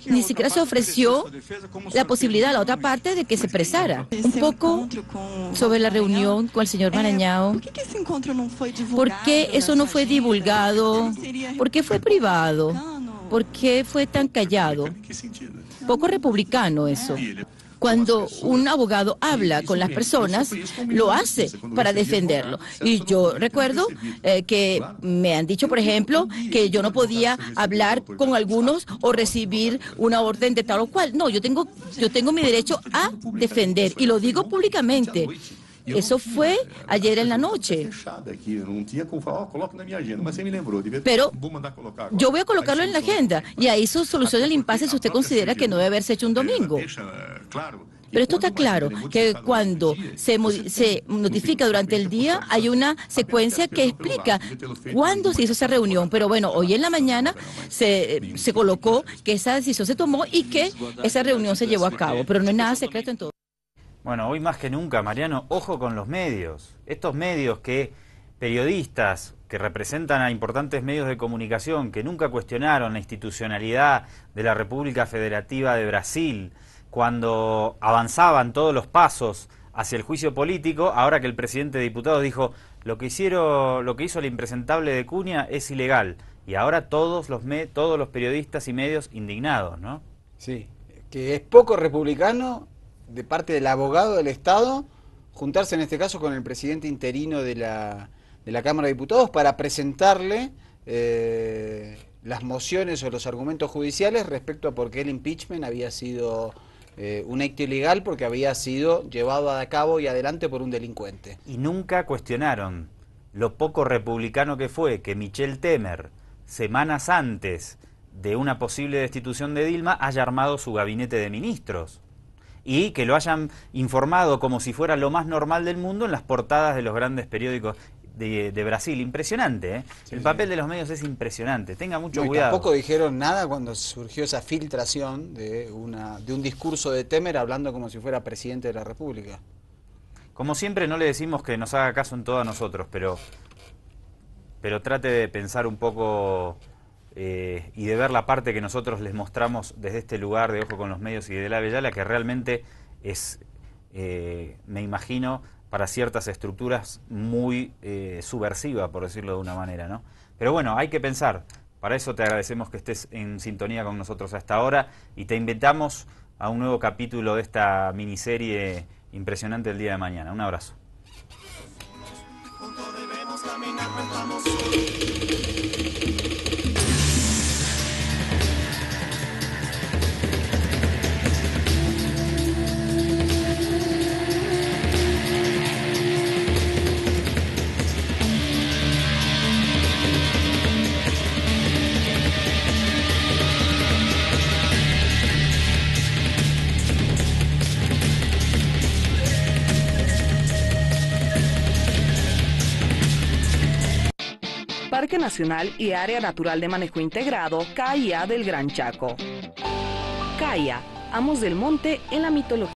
S12: ni siquiera se ofreció la posibilidad a la otra parte de que se expresara. Un poco sobre la reunión con el señor Maranhão. ¿Por qué eso no fue divulgado? ¿Por qué fue privado? ¿Por qué fue tan callado? Poco republicano eso. Cuando un abogado habla con las personas, lo hace para defenderlo. Y yo recuerdo que me han dicho, por ejemplo, que yo no podía hablar con algunos o recibir una orden de tal o cual. No, yo tengo mi derecho a defender y lo digo públicamente. Eso fue ayer en la noche. Pero yo voy a colocarlo en la agenda y ahí se soluciona el impasse si usted considera que no debe haberse hecho un domingo. Pero esto está claro, que cuando se notifica durante el día hay una secuencia que explica cuándo se hizo esa reunión. Pero bueno, hoy en la mañana se colocó que esa decisión se tomó y que esa reunión se llevó a cabo. Pero no es nada secreto en todo.
S4: Bueno, hoy más que nunca, Mariano, ojo con los medios. Estos medios periodistas que representan a importantes medios de comunicación, que nunca cuestionaron la institucionalidad de la República Federativa de Brasil, cuando avanzaban todos los pasos hacia el juicio político, ahora que el presidente de diputados dijo lo que hizo el impresentable de Cunha es ilegal, y ahora todos los periodistas y medios indignados, ¿no?
S5: Sí, que es poco republicano de parte del abogado del Estado juntarse en este caso con el presidente interino de la Cámara de Diputados para presentarle las mociones o los argumentos judiciales respecto a por qué el impeachment había sido un acto ilegal, porque había sido llevado a cabo y adelante por un delincuente.
S4: Y nunca cuestionaron lo poco republicano que fue que Michel Temer, semanas antes de una posible destitución de Dilma, haya armado su gabinete de ministros y que lo hayan informado como si fuera lo más normal del mundo en las portadas de los grandes periódicos de Brasil. Impresionante, ¿eh? Sí, el papel de los medios es impresionante. Tenga mucho cuidado.
S5: Tampoco dijeron nada cuando surgió esa filtración de un discurso de Temer hablando como si fuera presidente de la República.
S4: Como siempre, no le decimos que nos haga caso en todo a nosotros, pero trate de pensar un poco y de ver la parte que nosotros les mostramos desde este lugar de Ojo con los Medios y de La Bellala, que realmente es, me imagino, para ciertas estructuras muy subversiva, por decirlo de una manera, ¿no? Pero bueno, hay que pensar. Para eso te agradecemos que estés en sintonía con nosotros hasta ahora y te invitamos a un nuevo capítulo de esta miniserie impresionante el día de mañana. Un abrazo.
S13: Parque Nacional y Área Natural de Manejo Integrado, CAIA del Gran Chaco. CAIA, amos del monte en la mitología.